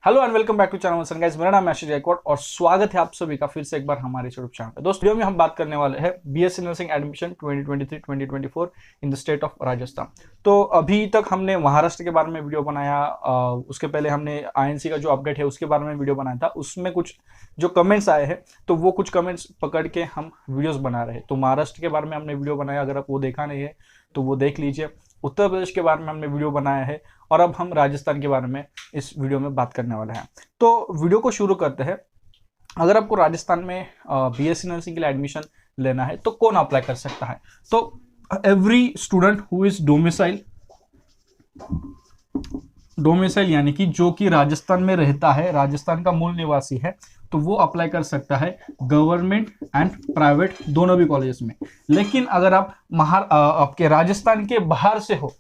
Hello and welcome back to channel guys. मेरा नाम है आशीष गायकवाड़ और स्वागत है आप सभी का फिर से एक बार हमारे यूट्यूब चैनल पे। दोस्तों, वीडियो में हम बात करने वाले हैं BSc nursing admission 2023-2024 in the state of Rajasthan. तो अभी तक हमने महाराष्ट्र के बारे में वीडियो बनाया, उसके पहले हमने आईएनसी का जो अपडेट है उसके बारे में वीडियो बनाया था। उसमें कुछ जो कमेंट्स आए हैं तो वो कुछ कमेंट्स पकड़ के हम वीडियोस बना रहे हैं। तो महाराष्ट्र के बारे में हमने वीडियो बनाया, अगर आप वो देखा नहीं है तो वो देख लीजिए। उत्तर प्रदेश के बारे में हमने वीडियो बनाया है और अब हम राजस्थान के बारे में इस वीडियो में बात करने वाले हैं। तो वीडियो को शुरू करते हैं। अगर आपको राजस्थान में बीएससी नर्सिंग के लिए एडमिशन लेना है तो कौन अप्लाई कर सकता है? तो every student who is domicile यानी कि जो कि राजस्थान में रहता है, राजस्थान का मूल निवासी है, तो वो अप्लाई कर सकता है गवर्नमेंट एंड प्राइवेट दोनों भी कॉलेजेस में। लेकिन अगर आप आपके राजस्थान के बाहर से हो,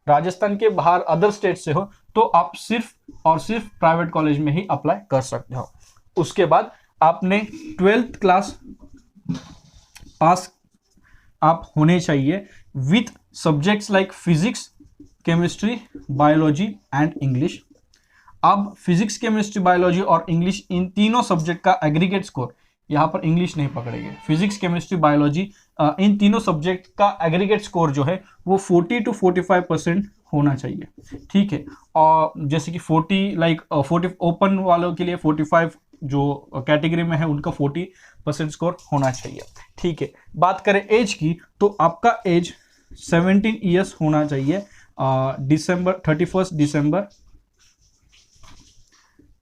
राजस्थान के बाहर अदर स्टेट से हो, तो आप सिर्फ और सिर्फ प्राइवेट कॉलेज में ही अप्लाई कर सकते हो। उसके बाद आपने 12th क्लास पास आप होने चाहिए with subjects like physics, chemistry, biology and English. अब फिजिक्स, केमिस्ट्री, बायोलॉजी और इंग्लिश इन तीनों सब्जेक्ट का एग्रीगेट स्कोर, यहां पर इंग्लिश नहीं पकड़ेंगे, फिजिक्स, केमिस्ट्री, बायोलॉजी इन तीनों सब्जेक्ट का एग्रीगेट स्कोर जो है वो 40 to 45% होना चाहिए। ठीक है, और जैसे कि 40 ओपन वालों के लिए 45, जो कैटेगरी में है उनका 40% स्कोर होना चाहिए। ठीक है, बात करें एज की तो आपका एज 17 ईयर्स होना चाहिए 31 दिसंबर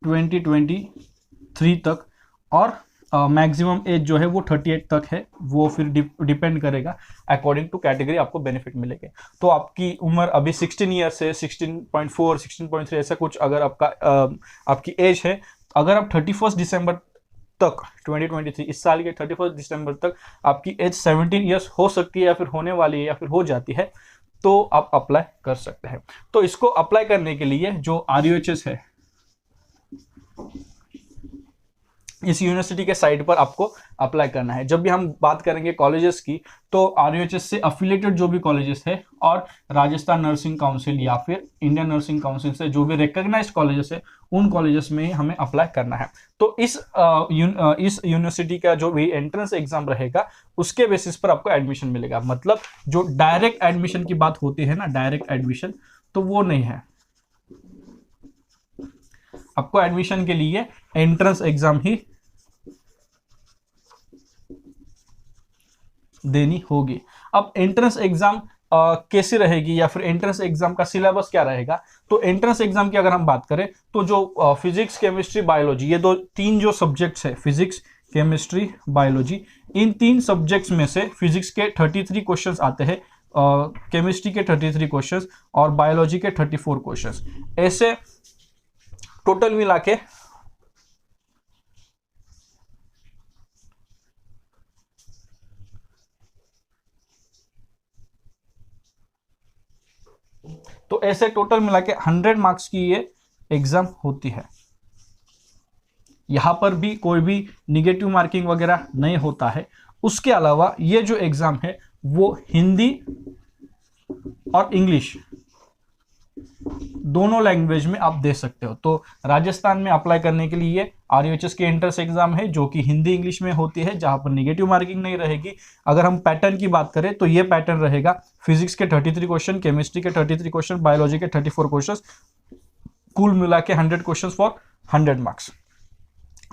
2023 तक, और मैक्सिमम एज जो है वो 38 तक है। वो फिर डिपेंड करेगा अकॉर्डिंग टू कैटेगरी, आपको बेनिफिट मिलेंगे। तो आपकी उम्र अभी 16 ईयर से 16.4 16.3 ऐसा कुछ अगर आपकी एज है, अगर आप 31 दिसंबर तक 2023 इस साल के 31 दिसंबर तक आपकी एज 17 ईयर्स हो सकती है या फिर होने वाली है या फिर हो जाती है, तो आप अप्लाई कर सकते हैं। तो इसको अप्लाई करने के लिए जो RUHS है, इस यूनिवर्सिटी के साइट पर आपको अप्लाई करना है। जब भी हम बात करेंगे कॉलेजेस की, तो RUHS से अफिलिएटेड जो भी कॉलेजेस है और राजस्थान नर्सिंग काउंसिल या फिर इंडियन नर्सिंग काउंसिल से जो भी रिकॉग्नाइज्ड कॉलेजेस है, उन कॉलेजेस में हमें अप्लाई करना है। तो इस यूनिवर्सिटी का जो भी एंट्रेंस एग्जाम रहेगा उसके बेसिस पर आपको एडमिशन मिलेगा। मतलब जो डायरेक्ट एडमिशन की बात होती है ना, डायरेक्ट एडमिशन, तो वो नहीं है। आपको एडमिशन के लिए एंट्रेंस एग्जाम ही देनी होगी। अब एंट्रेंस एग्जाम कैसी रहेगी या फिर एंट्रेंस एग्जाम का सिलेबस क्या रहेगा? तो एंट्रेंस एग्जाम की अगर हम बात करें तो जो फिजिक्स, केमिस्ट्री, बायोलॉजी, ये तीन जो सब्जेक्ट्स है, फिजिक्स, केमिस्ट्री, बायोलॉजी, इन तीन सब्जेक्ट्स में से फिजिक्स के 33 क्वेश्चंस आते हैं, केमिस्ट्री के 33 क्वेश्चंस और बायोलॉजी के 34 क्वेश्चंस। ऐसे टोटल मिला के तो ऐसे टोटल मिला के 100 मार्क्स की ये एग्जाम होती है। यहां पर भी कोई भी निगेटिव मार्किंग वगैरह नहीं होता है। उसके अलावा ये जो एग्जाम है वो हिंदी और इंग्लिश दोनों लैंग्वेज में आप दे सकते हो। तो राजस्थान में अप्लाई करने के लिए RUHS की एंट्रेंस एग्जाम है जो कि हिंदी इंग्लिश में होती है, जहां पर निगेटिव मार्किंग नहीं रहेगी। अगर हम पैटर्न की बात करें तो ये पैटर्न रहेगा फिजिक्स के 33 क्वेश्चन, केमिस्ट्री के 33 क्वेश्चन, बायोलॉजी के 34 क्वेश्चन, कुल मिला के 100 क्वेश्चन फॉर 100 मार्क्स।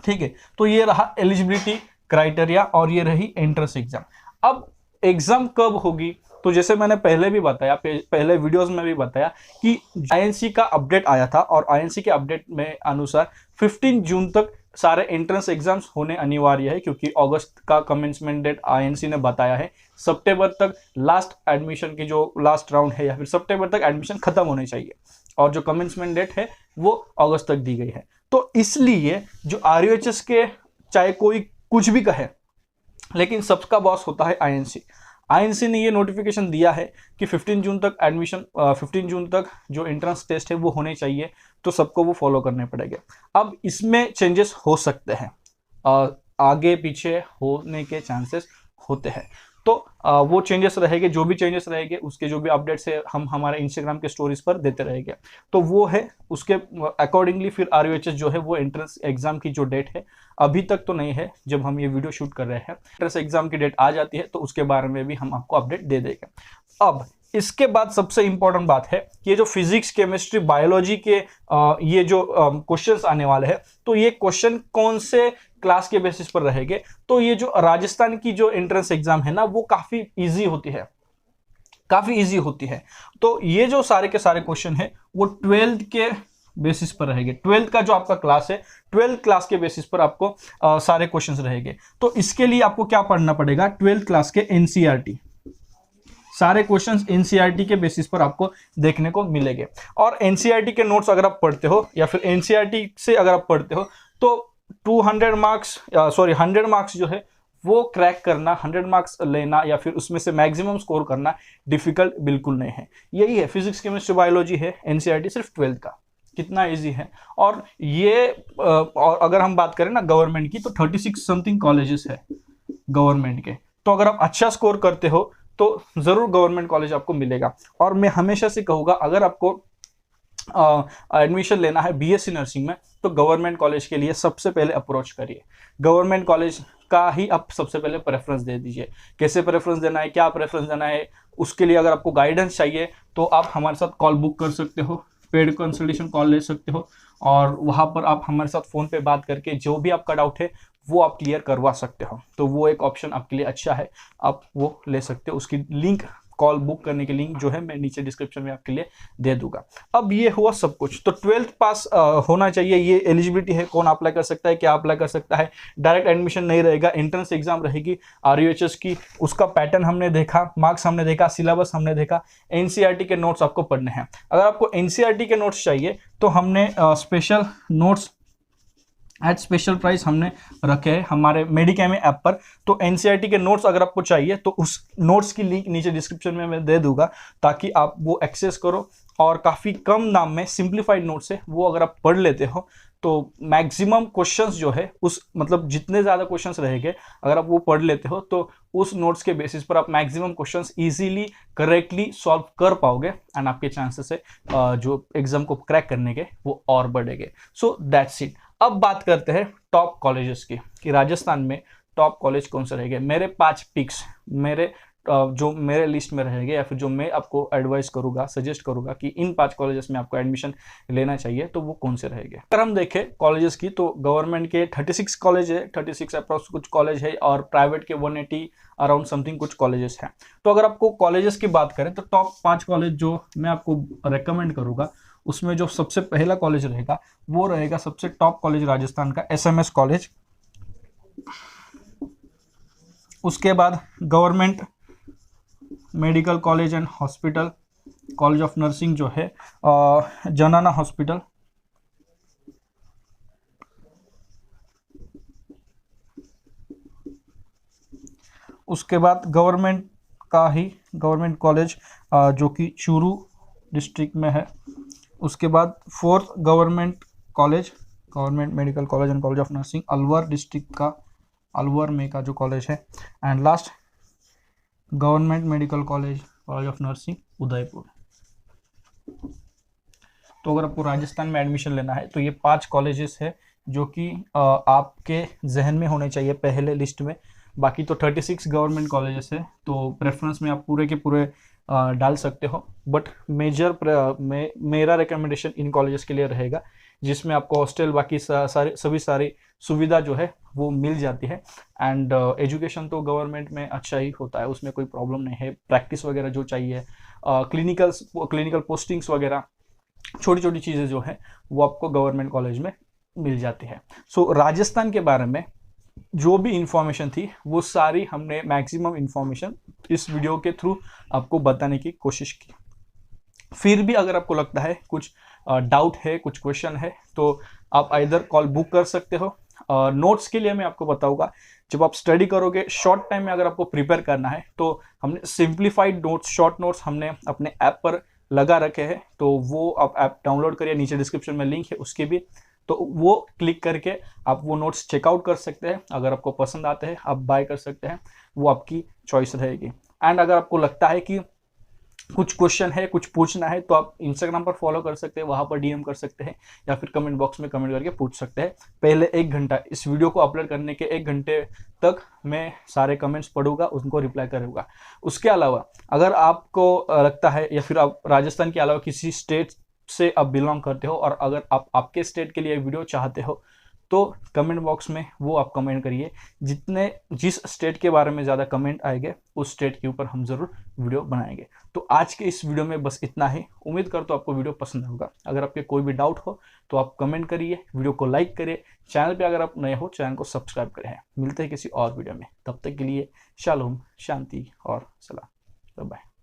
ठीक है, तो ये रहा एलिजिबिलिटी क्राइटेरिया और ये रही एंट्रेंस एग्जाम। अब एग्जाम कब होगी? तो जैसे मैंने पहले भी बताया, पहले वीडियोस में भी बताया कि आईएनसी का अपडेट आया था और आईएनसी के अपडेट में अनुसार 15 जून तक सारे एंट्रेंस एग्जाम्स होने अनिवार्य है, क्योंकि अगस्त का कमेंसमेंट डेट आईएनसी ने बताया है। सितंबर तक लास्ट एडमिशन की जो लास्ट राउंड है या फिर सितंबर तक एडमिशन खत्म होने चाहिए, और जो कमेंसमेंट डेट है वो अगस्त तक दी गई है। तो इसलिए जो RUHS के, चाहे कोई कुछ भी कहे, लेकिन सबका बॉस होता है आईएनसी। आईएनसी ने ये नोटिफिकेशन दिया है कि 15 जून तक एडमिशन, 15 जून तक जो एंट्रेंस टेस्ट है वो होने चाहिए, तो सबको वो फॉलो करने पड़ेंगे। अब इसमें चेंजेस हो सकते हैं, आगे पीछे होने के चांसेस होते हैं। तो वो चेंजेस रहेंगे, जो भी चेंजेस रहेंगे उसके जो भी अपडेट्स है हम हमारे इंस्टाग्राम के स्टोरीज पर देते रहेंगे। तो वो है उसके अकॉर्डिंगली फिर RUHS जो है वो एंट्रेंस एग्जाम की जो डेट है, अभी तक तो नहीं है जब हम ये वीडियो शूट कर रहे हैं, एंट्रेंस एग्जाम की डेट आ जाती है तो उसके बारे में भी हम आपको अपडेट दे देंगे। अब इसके बाद सबसे इंपॉर्टेंट बात है कि ये जो फिजिक्स, केमिस्ट्री, बायोलॉजी के ये जो क्वेश्चंस आने वाले हैं, तो ये क्वेश्चन कौन से क्लास के बेसिस पर रहेंगे। तो ये जो राजस्थान की जो एंट्रेंस एग्जाम है ना, वो काफी इजी होती है, काफी इजी होती है। तो ये जो सारे के सारे क्वेश्चन है वो 12th के बेसिस पर रहेंगे। 12th का जो आपका क्लास है, 12th क्लास के बेसिस पर आपको सारे क्वेश्चंस रहेंगे। तो इसके लिए आपको क्या पढ़ना पड़ेगा, 12th क्लास के NCERT, सारे क्वेश्चंस NCERT के बेसिस पर आपको देखने को मिलेंगे। और NCERT के नोट्स अगर आप पढ़ते हो या फिर NCERT से अगर आप पढ़ते हो तो 100 मार्क्स जो है वो क्रैक करना, 100 मार्क्स लेना या फिर उसमें से मैक्सिमम स्कोर करना डिफिकल्ट बिल्कुल नहीं है। यही है फिजिक्स, केमिस्ट्री, बायोलॉजी है NCERT सिर्फ 12th का, कितना इजी है। और ये और अगर हम बात करें ना गवर्नमेंट की, तो 36 समथिंग कॉलेजेस है गवर्नमेंट के। तो अगर आप अच्छा स्कोर करते हो तो जरूर गवर्नमेंट कॉलेज आपको मिलेगा। और मैं हमेशा से कहूँगा, अगर आपको एडमिशन लेना है BSc नर्सिंग में, तो गवर्नमेंट कॉलेज के लिए सबसे पहले अप्रोच करिए, गवर्नमेंट कॉलेज का ही आप सबसे पहले प्रेफरेंस दे दीजिए। कैसे प्रेफरेंस देना है, क्या प्रेफरेंस देना है, उसके लिए अगर आपको गाइडेंस चाहिए तो आप हमारे साथ कॉल बुक कर सकते हो, पेड कंसल्टेशन कॉल ले सकते हो, और वहाँ पर आप हमारे साथ फ़ोन पे बात करके जो भी आपका डाउट है वो आप क्लियर करवा सकते हो। तो वो एक ऑप्शन आपके लिए अच्छा है, आप वो ले सकते हो। उसकी लिंक, कॉल बुक करने की लिंक जो है मैं नीचे डिस्क्रिप्शन में आपके लिए दे दूंगा। अब ये हुआ सब कुछ, तो 12th पास होना चाहिए, ये एलिजिबिलिटी है, कौन अप्लाई कर सकता है, क्या अप्लाई कर सकता है। डायरेक्ट एडमिशन नहीं रहेगा, एंट्रेंस एग्जाम रहेगी RUHS की, उसका पैटर्न हमने देखा, मार्क्स हमने देखा, सिलेबस हमने देखा, NCERT के नोट्स आपको पढ़ने हैं। अगर आपको NCERT के नोट्स चाहिए तो हमने special notes at special price हमने रखे हैं हमारे मेडिकेमी ऐप पर। तो NCERT के नोट्स अगर आपको चाहिए तो उस नोट्स की लिंक नीचे डिस्क्रिप्शन में मैं दे दूंगा, ताकि आप वो एक्सेस करो। और काफ़ी कम दाम में सिंप्लीफाइड नोट्स है, वो अगर आप पढ़ लेते हो तो मैक्सिमम क्वेश्चंस जो है उस मतलब जितने ज़्यादा क्वेश्चंस रहेंगे अगर आप वो पढ़ लेते हो तो उस नोट्स के बेसिस पर आप maximum questions easily correctly solve कर पाओगे, एंड आपके चांसेस है जो एग्जाम को क्रैक करने के वो और बढ़ेंगे। So that's it. अब बात करते हैं टॉप कॉलेजेस की, कि राजस्थान में टॉप कॉलेज कौन से रहेंगे। मेरे 5 पिक्स, मेरे जो मेरे लिस्ट में रहेंगे या फिर जो मैं आपको एडवाइस करूंगा, सजेस्ट करूंगा कि इन 5 कॉलेजेस में आपको एडमिशन लेना चाहिए, तो वो कौन से रहेंगे। अगर हम देखें कॉलेजेस की, तो गवर्नमेंट के 36 कॉलेज है, 36 अप्रॉक्स कुछ कॉलेज है, और प्राइवेट के 180 अराउंड समथिंग कुछ कॉलेजेस हैं। तो अगर आपको कॉलेजेस की बात करें तो टॉप 5 कॉलेज जो मैं आपको रेकमेंड करूंगा, उसमें जो सबसे पहला कॉलेज रहेगा वो रहेगा सबसे टॉप कॉलेज राजस्थान का SMS कॉलेज। उसके बाद government medical college and hospital, college of nursing जो है जनाना हॉस्पिटल। उसके बाद गवर्नमेंट का ही गवर्नमेंट कॉलेज जो कि चूरू डिस्ट्रिक्ट में है। उसके बाद 4th government college, government medical college and college of nursing Alwar district का, अलवर में का जो कॉलेज है। And last government medical college, college of nursing Udaipur. तो अगर आपको राजस्थान में एडमिशन लेना है तो ये 5 कॉलेजेस है जो कि आपके जहन में होने चाहिए पहले लिस्ट में। बाकी तो 36 गवर्नमेंट कॉलेजेस है, तो प्रेफरेंस में आप पूरे के पूरे डाल सकते हो, बट मेरा रिकमेंडेशन इन कॉलेजेस के लिए रहेगा जिसमें आपको हॉस्टल, बाकी सभी सारी सुविधा जो है वो मिल जाती है। एंड एजुकेशन तो गवर्नमेंट में अच्छा ही होता है, उसमें कोई प्रॉब्लम नहीं है। प्रैक्टिस वगैरह जो चाहिए, क्लिनिकल पोस्टिंग्स वगैरह, छोटी छोटी चीज़ें जो है वो आपको गवर्नमेंट कॉलेज में मिल जाती है। सो राजस्थान के बारे में जो भी इंफॉर्मेशन थी वो सारी हमने मैक्सिमम इंफॉर्मेशन इस वीडियो के थ्रू आपको बताने की कोशिश की। फिर भी अगर आपको लगता है कुछ डाउट है, कुछ क्वेश्चन है, तो आप आइदर कॉल बुक कर सकते हो। नोट्स के लिए मैं आपको बताऊंगा, जब आप स्टडी करोगे शॉर्ट टाइम में अगर आपको प्रिपेयर करना है तो हमने सिंप्लीफाइड नोट्स, शॉर्ट नोट्स हमने अपने ऐप पर लगा रखे हैं, तो वो आप ऐप डाउनलोड करिए, नीचे डिस्क्रिप्शन में लिंक है उसके भी, तो वो क्लिक करके आप वो नोट्स चेकआउट कर सकते हैं। अगर आपको पसंद आते हैं आप बाय कर सकते हैं, वो आपकी चॉइस रहेगी। एंड अगर आपको लगता है कि कुछ क्वेश्चन है, कुछ पूछना है, तो आप इंस्टाग्राम पर फॉलो कर सकते हैं, वहां पर डीएम कर सकते हैं या फिर कमेंट बॉक्स में कमेंट करके पूछ सकते हैं। पहले 1 घंटा, इस वीडियो को अपलोड करने के 1 घंटे तक मैं सारे कमेंट्स पढ़ूंगा, उनको रिप्लाई करूंगा। उसके अलावा अगर आपको लगता है या फिर आप राजस्थान के अलावा किसी स्टेट से आप बिलोंग करते हो और अगर आप आपके स्टेट के लिए वीडियो चाहते हो, तो कमेंट बॉक्स में वो आप कमेंट करिए। जिस स्टेट के बारे में ज़्यादा कमेंट आएंगे उस स्टेट के ऊपर हम ज़रूर वीडियो बनाएंगे। तो आज के इस वीडियो में बस इतना ही। उम्मीद करता हूँ आपको वीडियो पसंद होगा। अगर आपके कोई भी डाउट हो तो आप कमेंट करिए, वीडियो को लाइक करिए, चैनल पे अगर आप नए हो चैनल को सब्सक्राइब करें। मिलते हैं किसी और वीडियो में, तब तक के लिए शालोम, शांति और सलाम, बाय।